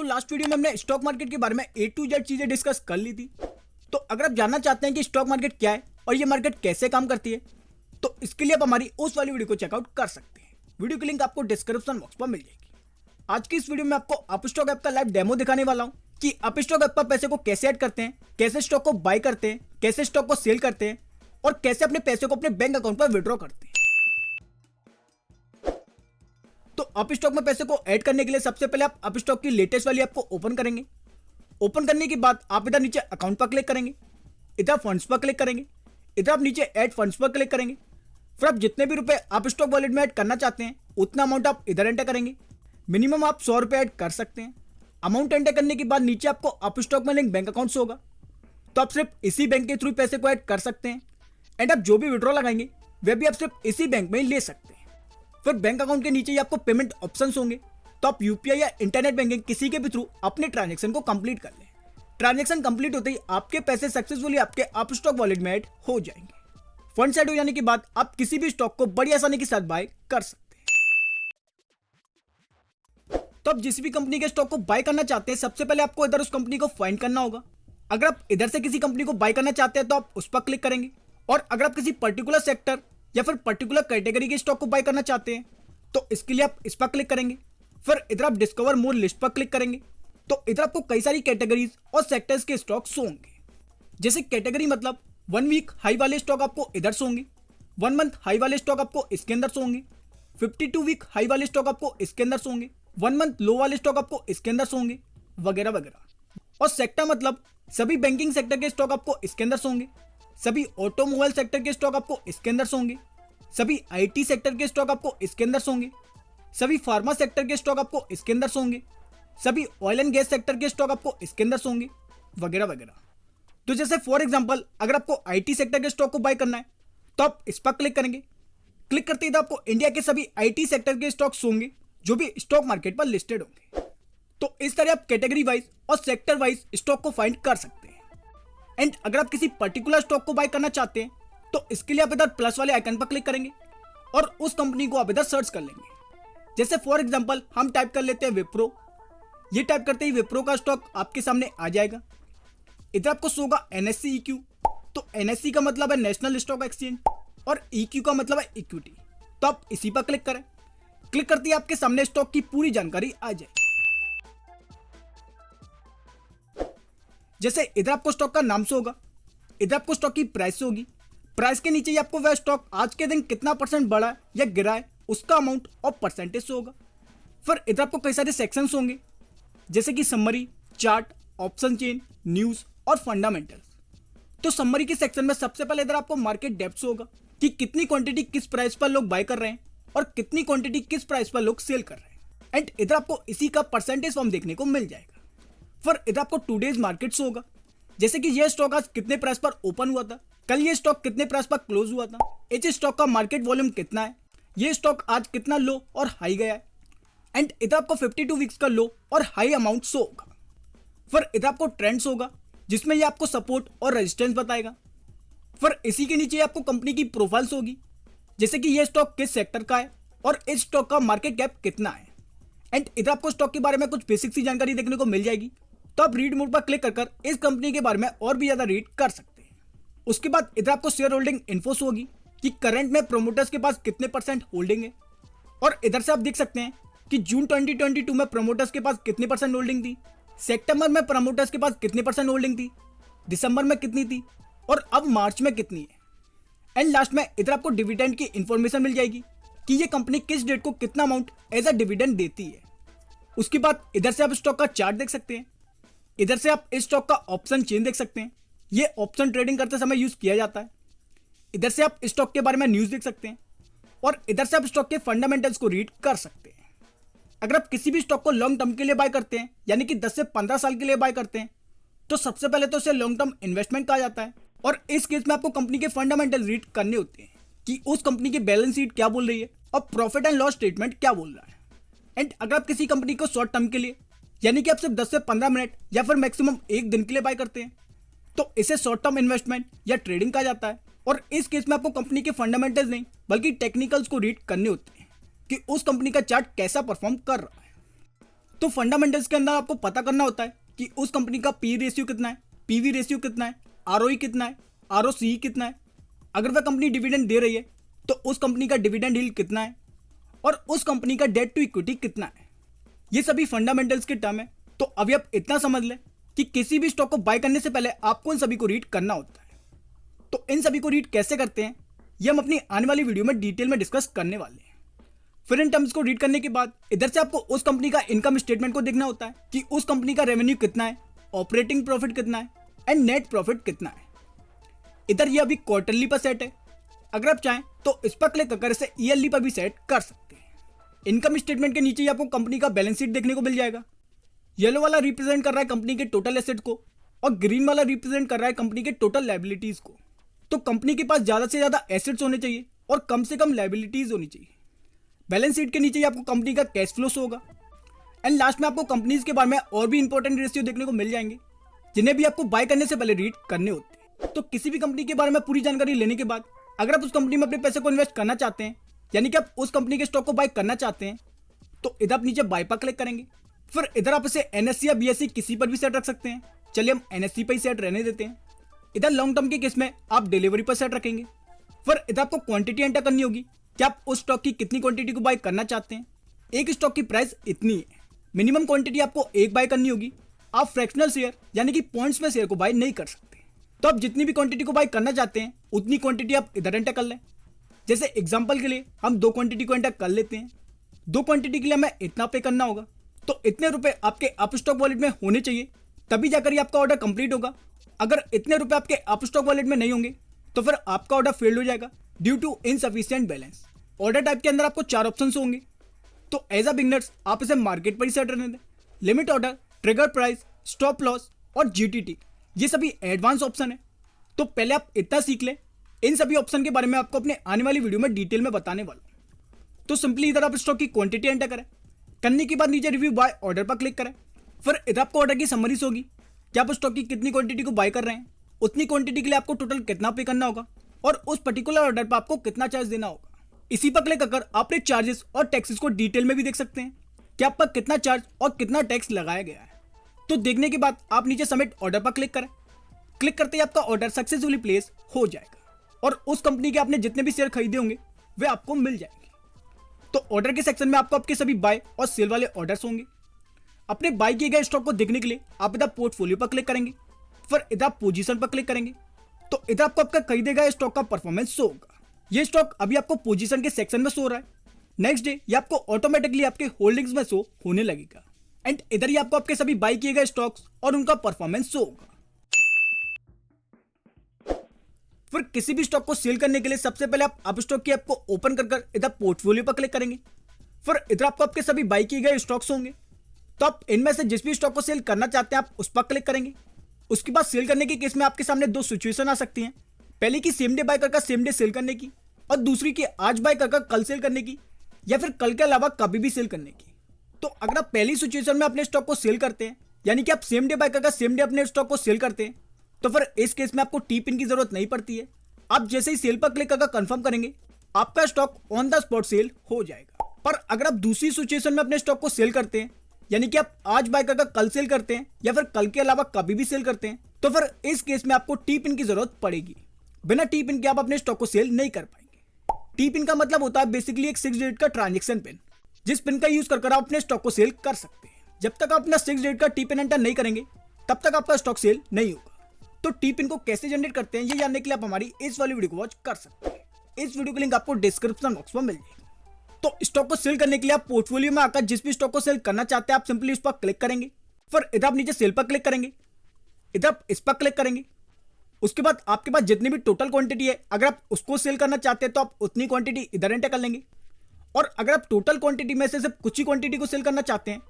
Last video में हमने stock market के बारे में A to Z चीजें डिस्कस कर ली थी। तो अगर आप जानना चाहते हैं कि स्टॉक मार्केट क्या है और ये मार्केट कैसे काम करती है, तो इसके लिए आप हमारी उस वाली वीडियो को चेकआउट कर सकते हैं। वीडियो की लिंक आपको डिस्क्रिप्शन बॉक्स पर मिल जाएगी। आज की इस वीडियो में आपको अपस्टॉक ऐप का लाइव डेमो दिखाने वाला हूँ कि अपस्टॉक ऐप पर पैसे को कैसे ऐड करते हैं, कैसे स्टॉक को बाय करते हैं, कैसे स्टॉक को सेल करते हैं और कैसे अपने पैसे को अपने बैंक अकाउंट पर विड्रॉ करते हैं। तो अपस्टॉक में पैसे को ऐड करने के लिए सबसे पहले आप अपस्टॉक की लेटेस्ट वाली ऐप को ओपन करेंगे। ओपन करने के बाद आप इधर नीचे अकाउंट पर क्लिक करेंगे, इधर फंड्स पर क्लिक करेंगे, इधर आप नीचे ऐड फंड्स पर क्लिक करेंगे। फिर आप जितने भी रुपए अपस्टॉक वॉलेट में ऐड करना चाहते हैं उतना अमाउंट आप इधर एंटर करेंगे। मिनिमम आप 100 रुपए ऐड कर सकते हैं। अमाउंट एंटर करने के बाद नीचे आपको अपस्टॉक में लिंक बैंक अकाउंट से होगा, तो आप सिर्फ इसी बैंक के थ्रू पैसे को ऐड कर सकते हैं। एंड आप जो भी विड्रॉ लगाएंगे वह भी आप सिर्फ इसी बैंक में ही ले सकते हैं। फिर बैंक अकाउंट के नीचे ही आपको पेमेंट ऑप्शंस होंगे, तो आप यूपीआई या इंटरनेट बैंकिंग किसी के भी थ्रू अपने ट्रांजैक्शन को कंप्लीट कर लें। ट्रांजैक्शन कंप्लीट होते ही आपके पैसे सक्सेसफुली आपके अपस्टॉक वॉलेट में ऐड हो जाएंगे। फंड ऐड हो जाने के बाद आप किसी भी स्टॉक को बड़ी आसानी के साथ बाय कर सकते हैं। तो आप जिस भी कंपनी के स्टॉक को बाय करना चाहते हैं सबसे पहले आपको इधर उस कंपनी को फाइंड करना होगा। अगर आप इधर से किसी कंपनी को बाय करना चाहते हैं तो आप उस पर क्लिक करेंगे, और अगर आप किसी पर्टिकुलर सेक्टर या फिर पर्टिकुलर कैटेगरी के स्टॉक को बाय करना चाहते हैं तो इसके लिए आप इस पर क्लिक करेंगे। फिर इधर आप डिस्कवर मोर लिस्ट पर क्लिक करेंगे, तो इधर आपको कई सारी कैटेगरीज और सेक्टर्स के स्टॉक्स होंगे। जैसे कैटेगरी मतलब 1 वीक हाई वाले स्टॉक आपको इधर से होंगे, 1 मंथ हाई वाले स्टॉक आपको इसके अंदर से होंगे, 52 वीक हाई वाले स्टॉक आपको इसके अंदर से होंगे, 1 मंथ लो वाले स्टॉक आपको इसके अंदर से होंगे, वगैरह वगैरह। और सेक्टर मतलब सभी बैंकिंग सेक्टर के स्टॉक आपको इसके अंदर से होंगे, सभी ऑटोमोबाइल सेक्टर के स्टॉक आपको इसके अंदर से होंगे, सभी आईटी सेक्टर के स्टॉक आपको इसके अंदर से होंगे, सभी फार्मा सेक्टर के स्टॉक आपको इसके अंदर से होंगे, सभी ऑयल एंड गैस सेक्टर के स्टॉक आपको इसके अंदर से होंगे, वगैरह वगैरह। तो जैसे फॉर एग्जांपल अगर आपको आईटी सेक्टर के स्टॉक को बाय करना है तो आप इस पर क्लिक करेंगे। क्लिक करते ही तो आपको इंडिया के सभी आईटी सेक्टर के स्टॉक्स होंगे जो भी स्टॉक मार्केट पर लिस्टेड होंगे। तो इस तरह आप कैटेगरी वाइज और सेक्टर वाइज स्टॉक को फाइंड कर सकते हैं। एंड अगर आप किसी पर्टिकुलर स्टॉक को बाय करना चाहते हैं तो इसके लिए आप इधर प्लस वाले आइकन पर क्लिक करेंगे और उस कंपनी को आप इधर सर्च कर लेंगे। जैसे फॉर एग्जांपल हम टाइप कर लेते हैं विप्रो। ये टाइप करते ही विप्रो का स्टॉक आपके सामने आ जाएगा। इधर आपको शो होगा NSE EQ। तो NSE का मतलब है नेशनल स्टॉक एक्सचेंज और EQ का मतलब है इक्विटी। तो आप इसी पर क्लिक करें। क्लिक करते ही आपके सामने स्टॉक की पूरी जानकारी आ जाएगी। जैसे इधर आपको स्टॉक का नाम से होगा, इधर आपको स्टॉक की प्राइस से होगी, प्राइस के नीचे ही आपको वह स्टॉक आज के दिन कितना % बढ़ा है या गिरा है उसका अमाउंट और परसेंटेज से होगा। फिर इधर आपको कई सारे सेक्शंस होंगे जैसे कि summary, chart, option chain, news और फंडामेंटल्स। तो समरी के सेक्शन में सबसे पहले इधर आपको मार्केट डेप्थ होगा कि कितनी क्वांटिटी किस प्राइस पर लोग बाय कर रहे हैं और कितनी क्वांटिटी किस प्राइस पर लोग सेल कर रहे हैं। एंड इधर आपको इसी का परसेंटेज फॉर्म देखने को मिल जाएगा। फिर इधर आपको टुडेज मार्केट्स होगा, जैसे कि यह स्टॉक आज कितने प्राइस पर ओपन हुआ था, कल ये स्टॉक कितने प्राइस पर क्लोज हुआ था, इस स्टॉक का मार्केट वॉल्यूम कितना है, ये स्टॉक आज कितना लो और हाई गया है। एंड इधर आपको 52 वीक्स का लो और हाई अमाउंट शो होगा। फिर इधर आपको ट्रेंड्स होगा जिसमें ये आपको सपोर्ट और रेजिस्टेंस बताएगा। फिर इसी के नीचे आपको कंपनी की प्रोफाइल्स होगी, जैसे कि ये स्टॉक किस सेक्टर का है और इस स्टॉक का मार्केट कैप कितना है। एंड इधर आपको स्टॉक के बारे में कुछ बेसिक सी जानकारी देखने को मिल जाएगी। तो आप रीड मोड पर क्लिक कर इस कंपनी के बारे में और भी ज्यादा रीड कर सकते हैं। उसके बाद इधर आपको शेयर होल्डिंग इन्फोस होगी कि करंट में प्रोमोटर्स के पास कितने % होल्डिंग है। और इधर से आप देख सकते हैं कि जून 2022 में प्रोमोटर्स के पास कितनी % होल्डिंग थी, सितंबर में प्रोमोटर्स के पास कितनी % होल्डिंग थी, दिसंबर में कितनी थी और अब मार्च में कितनी है। एंड लास्ट में इधर आपको डिविडेंड की इंफॉर्मेशन मिल जाएगी कि ये कंपनी किस डेट को कितना अमाउंट एज अ डिविडेंड देती है। उसके बाद इधर से आप स्टॉक का चार्ट देख सकते हैं। इधर से आप इस स्टॉक का ऑप्शन चेन देख सकते हैं, ये ऑप्शन ट्रेडिंग करते समय यूज किया जाता है। इधर से आप स्टॉक के बारे में न्यूज देख सकते हैं और इधर से आप स्टॉक के फंडामेंटल्स को रीड कर सकते हैं। अगर आप किसी भी स्टॉक को लॉन्ग टर्म के लिए बाय करते हैं यानी कि 10 से 15 साल के लिए बाय करते हैं तो सबसे पहले तो उसे लॉन्ग टर्म इन्वेस्टमेंट कहा जाता है। और इस केस में आपको कंपनी के फंडामेंटल रीड करने होते हैं कि उस कंपनी की बैलेंस शीट क्या बोल रही है और प्रॉफिट एंड लॉस स्टेटमेंट क्या बोल रहा है। एंड अगर आप किसी कंपनी को शॉर्ट टर्म के लिए यानी कि आप सिर्फ 10 से 15 मिनट या फिर मैक्सिमम 1 दिन के लिए बाय करते हैं तो इसे शॉर्ट टर्म इन्वेस्टमेंट या ट्रेडिंग कहा जाता है। और इस केस में आपको कंपनी के फंडामेंटल्स नहीं बल्कि टेक्निकल्स को रीड करने होते हैं कि उस कंपनी का चार्ट कैसा परफॉर्म कर रहा है। तो फंडामेंटल्स के अंदर आपको पता करना होता है कि उस कंपनी का पी रेशियो कितना है, पीवी रेशियो कितना है, आरओई कितना है, आरओसी कितना है, अगर वह कंपनी डिविडेंड दे रही है तो उस कंपनी का डिविडेंड यील्ड कितना है, और उस कंपनी का डेट टू इक्विटी कितना है। ये सभी फंडामेंटल्स के टर्म है। तो अभी आप इतना समझ लें कि किसी भी स्टॉक को बाय करने से पहले आपको इन सभी को रीड करना होता है। तो इन सभी को रीड कैसे करते हैं ये हम अपनी आने वाली वीडियो में डिटेल में डिस्कस करने वाले हैं। फिर इन टर्म्स को रीड करने के बाद इधर से आपको उस कंपनी का इनकम स्टेटमेंट को देखना होता है कि उस कंपनी का रेवेन्यू कितना है, ऑपरेटिंग प्रॉफिट कितना है एंड नेट प्रॉफिट कितना है। इधर ये अभी क्वार्टरली पर सेट है, अगर आप चाहें तो इस पर क्लिक कर इसे ईयरली पर भी सेट कर सकते हैं। इनकम स्टेटमेंट के नीचे ही आपको कंपनी का बैलेंस शीट देखने को मिल जाएगा। येलो वाला रिप्रेजेंट कर रहा है कंपनी के टोटल एसेट को और ग्रीन वाला रिप्रेजेंट कर रहा है कंपनी के टोटल लायबिलिटीज को। तो कंपनी के पास ज्यादा से ज्यादा एसेट्स होने चाहिए और कम से कम लायबिलिटीज होनी चाहिए। बैलेंस शीट के नीचे ही आपको कंपनी का कैश फ्लो होगा एंड लास्ट में आपको कंपनीज के बारे में और भी इंपॉर्टेंट रेशियो देखने को मिल जाएंगे जिन्हें भी आपको बाय करने से पहले रीड करने होते हैं। तो किसी भी कंपनी के बारे में पूरी जानकारी लेने के बाद अगर आप उस कंपनी में अपने पैसे को इन्वेस्ट करना चाहते हैं, यानी कि आप उस कंपनी के स्टॉक को बाय करना चाहते हैं, तो इधर आप नीचे बाय पर क्लिक करेंगे। फिर इधर आप इसे एनएससी या बीएससी किसी पर भी सेट रख सकते हैं। चलिए हम एनएससी पर ही सेट रहने देते हैं। इधर लॉन्ग टर्म के केस में आप डिलीवरी पर सेट रखेंगे। फिर इधर आपको क्वांटिटी एंटर करनी होगी कि आप उस स्टॉक की कितनी क्वांटिटी को बाय करना चाहते हैं। एक स्टॉक की प्राइस इतनी है, मिनिमम क्वांटिटी आपको एक बाय करनी होगी। आप फ्रैक्शनल शेयर यानी कि पॉइंट्स में शेयर को बाय नहीं कर सकते। तो आप जितनी भी क्वांटिटी को बाय करना चाहते हैं उतनी क्वांटिटी आप इधर एंटर कर लें। जैसे एग्जांपल के लिए हम 2 क्वांटिटी को एंटर कर लेते हैं। 2 क्वांटिटी के लिए हमें इतना पे करना होगा, तो इतने रुपए आपके अप स्टॉक वॉलेट में होने चाहिए, तभी जाकर ही आपका ऑर्डर कंप्लीट होगा। अगर इतने रुपए आपके अप स्टॉक वॉलेट में नहीं होंगे तो फिर आपका ऑर्डर फेल्ड हो जाएगा due to insufficient balance. Order type के अंदर आपको 4 ऑप्शन होंगे। तो एज अ बिगनर्स आप इसे मार्केट पर ही सेट रहने दें। Limit order, trigger price, stop loss और जीटीटी ये सभी एडवांस ऑप्शन है। तो पहले आप इतना सीख लें। इन सभी ऑप्शन के बारे में आपको अपने आने वाली वीडियो में डिटेल में बताने वाला हूं। तो सिंपली इधर आप स्टॉक की क्वांटिटी एंटर करें। करने के बाद नीचे रिव्यू बाय ऑर्डर पर क्लिक करें। फिर इधर आपको ऑर्डर की समरीज होगी कि आप स्टॉक की कितनी क्वांटिटी को बाय कर रहे हैं, उतनी क्वांटिटी के लिए आपको टोटल कितना पे करना होगा और उस पर्टिकुलर ऑर्डर पर आपको कितना चार्ज देना होगा। इसी पर क्लिक कर आप अपने चार्जेस और टैक्सेस को डिटेल में भी देख सकते हैं कि आप पर कितना चार्ज और कितना टैक्स लगाया गया है। तो देखने के बाद आप नीचे सबमिट ऑर्डर पर क्लिक करें। क्लिक करते ही आपका ऑर्डर सक्सेसफुली प्लेस हो जाएगा और उस कंपनी के आपने जितने भी शेयर खरीदे होंगे वे आपको मिल जाएंगे। तो ऑर्डर के सेक्शन में आपको आपके सभी बाय और सेल वाले ऑर्डर्स होंगे। अपने बाय किए गए स्टॉक को देखने के लिए आप इधर पोर्टफोलियो पर क्लिक करेंगे। फिर इधर पोजीशन पर क्लिक करेंगे तो इधर आपको आपका खरीदे गए स्टॉक का परफॉर्मेंस शो होगा। ये स्टॉक अभी आपको पोजीशन के सेक्शन में शो रहा है। नेक्स्ट डे ये आपको ऑटोमेटिकली आपके होल्डिंग्स में शो होने लगेगा एंड इधर ही आपको आपके सभी बाय किए गए स्टॉक्स और उनका परफॉर्मेंस शो होगा। फिर किसी भी स्टॉक को सेल करने के लिए सबसे पहले आप अप स्टॉक की ऐप को ओपन कर इधर पोर्टफोलियो पर क्लिक करेंगे। फिर इधर आपको आपके सभी बाय किए गए स्टॉक्स होंगे। तो आप इनमें से जिस भी स्टॉक को सेल करना चाहते हैं आप उस पर क्लिक करेंगे। उसके बाद सेल करने के केस में आपके सामने 2 सिचुएशन आ सकती हैं। पहली की सेम डे बाय कर सेम डे सेल करने की और दूसरी की आज बाय कर कल सेल करने की या फिर कल के अलावा कभी भी सेल करने की। तो अगर आप पहली सिचुएशन में अपने स्टॉक को सेल करते हैं यानी कि आप सेम डे बाय कर सेम डे अपने स्टॉक को सेल करते हैं तो फिर इस केस में आपको टी पिन की जरूरत नहीं पड़ती है। आप जैसे ही सेल पर क्लिक कर कंफर्म करेंगे आपका stock on the spot sell हो जाएगा। पर अगर आप दूसरी सिचुएशन में अपने स्टॉक को सेल करते हैं यानी कि आप आज बाय कर कल सेल करते हैं या फिर कल के अलावा कभी भी सेल करते हैं तो फिर इस केस में आपको टी पिन की जरूरत पड़ेगी। बिना टी पिन के आप अपने स्टॉक को सेल नहीं कर पाएंगे। टी पिन का मतलब होता है बेसिकली एक 6 डिजिट का ट्रांजेक्शन पिन, जिस पिन का यूज कर आप अपने स्टॉक को सेल कर सकते हैं। जब तक आप अपना 6 डिजिट का टी पिन एंटर नहीं करेंगे तब तक आपका स्टॉक सेल नहीं होगा। तो टी पिन को कैसे जनरेट करते हैं ये जानने के लिए आप हमारी इस वाली वीडियो को वॉच कर सकते हैं। इस वीडियो की लिंक आपको डिस्क्रिप्शन बॉक्स में मिल जाएगी। तो स्टॉक को सेल करने के लिए आप पोर्टफोलियो में आकर जिस भी स्टॉक को सेल करना चाहते हैं आप सिंपली उस पर क्लिक करेंगे। फिर इधर आप नीचे सेल पर क्लिक करेंगे, इधर आप इस पर क्लिक करेंगे। उसके बाद आपके पास जितनी भी टोटल क्वांटिटी है अगर आप उसको सेल करना चाहते हैं तो आप उतनी क्वांटिटी इधर एंटर कर लेंगे। और अगर आप टोटल क्वांटिटी में से सिर्फ कुछ ही क्वांटिटी को सेल करना चाहते हैं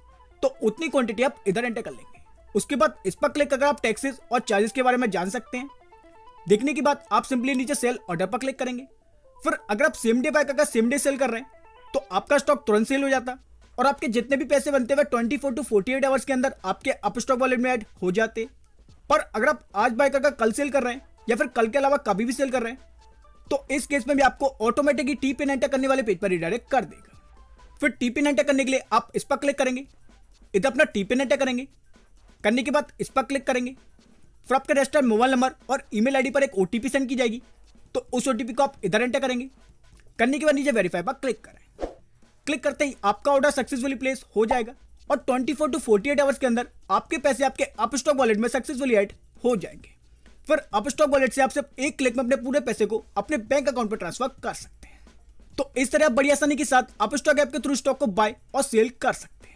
तो उतनी क्वांटिटी आप इधर एंटर कर लेंगे। उसके बाद इस पर क्लिक करके आप टैक्सेस और चार्जेस के बारे में जान सकते हैं। देखने के बाद आप सिंपली नीचे सेल ऑर्डर पर क्लिक करेंगे। फिर अगर आप सेम डे बाय करके सेम डे सेल कर रहे हैं तो आपका स्टॉक तुरंत सेल हो जाता और आपके जितने भी पैसे बनते हुए 24 to 48 आवर्स के अंदर आपके अप स्टॉक वॉलेट में ऐड हो जाते। पर अगर आप आज बाय करके कल सेल कर रहे हैं या फिर कल के अलावा कभी भी सेल कर रहे हैं तो इस केस में भी आपको ऑटोमेटिकली टी पिन एंटर करने वाले पेज पर रिडायरेक्ट कर देगा। फिर टी पिन एंटर करने के लिए आप इस पर क्लिक करेंगे। इधर अपना टीपीएन एंटर करेंगे। करने के बाद इस पर क्लिक करेंगे। फिर आपके रजिस्टर्ड मोबाइल नंबर और ईमेल आईडी पर एक ओटीपी सेंड की जाएगी, तो उस ओटीपी को आप इधर एंटर करेंगे। करने के बाद नीचे वेरीफाई पर क्लिक करें। क्लिक करते ही आपका ऑर्डर सक्सेसफुली प्लेस हो जाएगा और 24 टू 48 आवर्स के अंदर आपके पैसे आपके अपस्टॉक वॉलेट में सक्सेसफुली ऐड हो जाएंगे। फिर अपस्टॉक वॉलेट से आप सिर्फ एक क्लिक में अपने पूरे पैसे को अपने बैंक अकाउंट पर ट्रांसफर कर सकते हैं। तो इस तरह आप बड़ी आसानी के साथ अपस्टॉक ऐप के थ्रू स्टॉक को बाय और सेल कर सकते हैं।